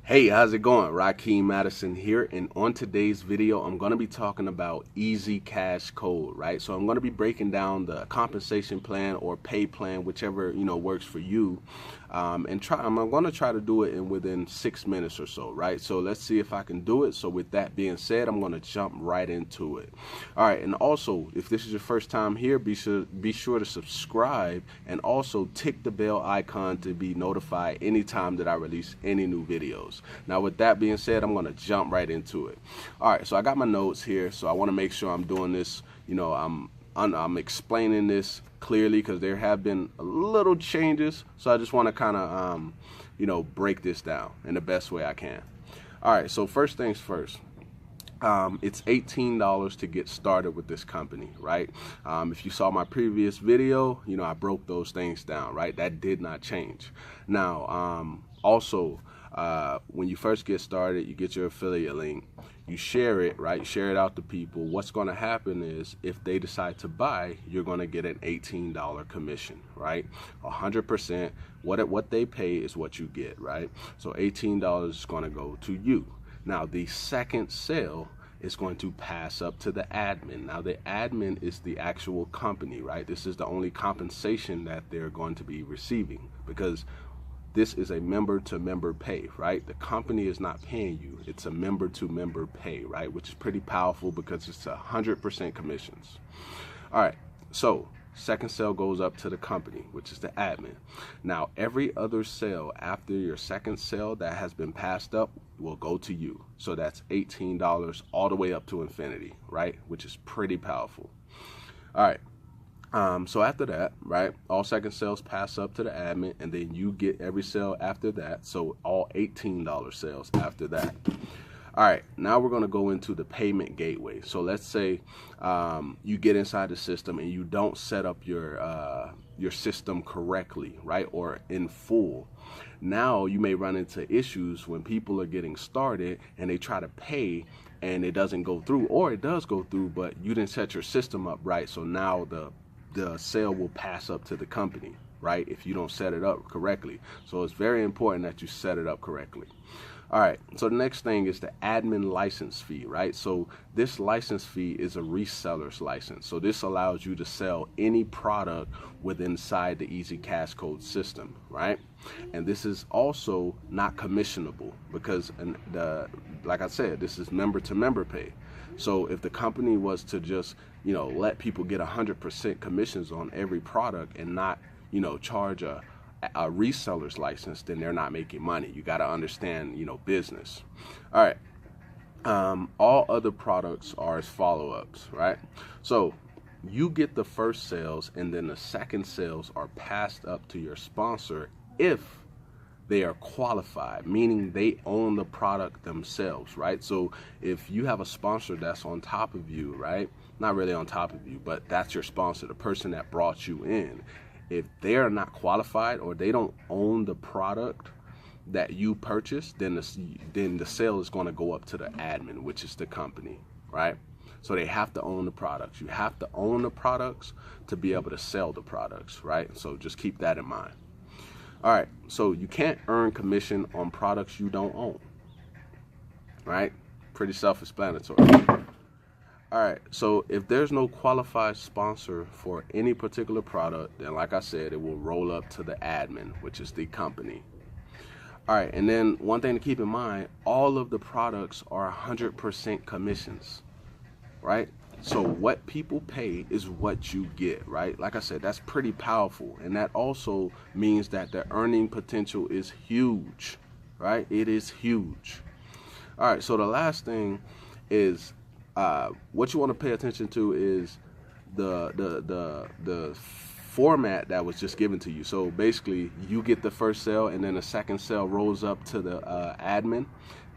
Hey, how's it going? Rakeem, Addison here, and on today's video, I'm going to be talking about easy cash code, right? So I'm going to be breaking down the compensation plan or pay plan, whichever works for you, I'm going to try to do it in within 6 minutes or so, right? So let's see if I can do it. So with that being said, I'm going to jump right into it. All right, and also, if this is your first time here, be sure to subscribe and also tick the bell icon to be notified anytime that I release any new videos. Now with that being said, I'm going to jump right into it. All right, so I got my notes here, so I want to make sure I'm doing this, I'm explaining this clearly because there have been a little changes, so I just want to kind of break this down in the best way I can. All right, so first things first. It's $18 to get started with this company, right? If you saw my previous video, I broke those things down, right? That did not change. Now, also, when you first get started, you get your affiliate link, you share it, right? Share it out to people. What's going to happen is if they decide to buy, you're going to get an $18 commission, right? 100%. What they pay is what you get, right? So $18 is going to go to you. Now, the second sale is going to pass up to the admin. Now, the admin is the actual company, right? This is the only compensation that they're going to be receiving because this is a member-to-member pay, right? The company is not paying you. It's a member-to-member pay, right? Which is pretty powerful because it's 100% commissions. All right, so second sale goes up to the company, which is the admin. Now, every other sale after your second sale that has been passed up will go to you. So that's $18 all the way up to infinity, right? Which is pretty powerful. All right. So after that, right, all second sales pass up to the admin, and then you get every sale after that. So all $18 sales after that. All right, now we're going to go into the payment gateway. So let's say you get inside the system and you don't set up your system correctly, right, or in full. Now you may run into issues when people are getting started and they try to pay and it doesn't go through, or it does go through, but you didn't set your system up right. So now the sale will pass up to the company, right, if you don't set it up correctly. So it's very important that you set it up correctly. All right, so the next thing is the admin license fee, right? So this license fee is a reseller's license. So this allows you to sell any product inside the Easy Cash Code system, right? And this is also not commissionable because, like I said, this is member-to-member pay. So if the company was to just, let people get 100% commissions on every product and not, charge a reseller's license, then they're not making money. You got to understand, business. All right. All other products are as follow-ups, right? So you get the first sales and then the second sales are passed up to your sponsor if they are qualified, meaning they own the product themselves, right? So if you have a sponsor that's on top of you, right? Not really on top of you, but that's your sponsor, the person that brought you in. If they're not qualified or they don't own the product that you purchased, then the sale is going to go up to the admin, which is the company, right? So they have to own the products. You have to own the products to be able to sell the products, right? So just keep that in mind. All right, so you can't earn commission on products you don't own, right? Pretty self-explanatory. All right, so if there's no qualified sponsor for any particular product, then like I said, it will roll up to the admin, which is the company. All right, and then one thing to keep in mind, all of the products are 100% commissions, right? So what people pay is what you get, right? Like I said, that's pretty powerful. And that also means that the earning potential is huge, right? It is huge. All right, so the last thing is what you want to pay attention to is the format that was just given to you. So basically, you get the first sale and then the second sale rolls up to the admin.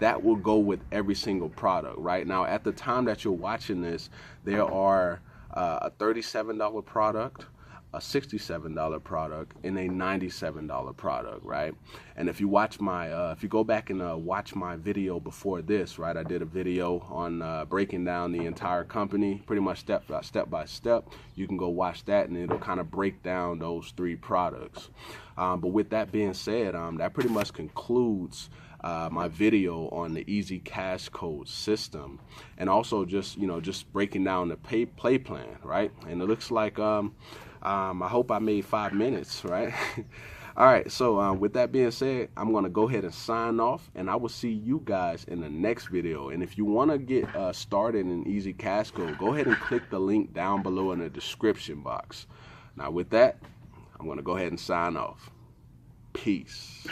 That will go with every single product, right? Now, at the time that you're watching this, there are a $37 product, a $67 product, and a $97 product, right? And if you watch my, if you go back and watch my video before this, right? I did a video on breaking down the entire company, pretty much step by step. You can go watch that, and it'll kind of break down those three products. But with that being said, that pretty much concludes my video on the easy cash code system, and also just just breaking down the play plan, right? And it looks like I hope I made 5 minutes, right? All right, so with that being said, I'm going to go ahead and sign off, and I will see you guys in the next video. And if you want to get started in easy cash code, go ahead and click the link down below in the description box. Now with that, I'm going to go ahead and sign off. Peace.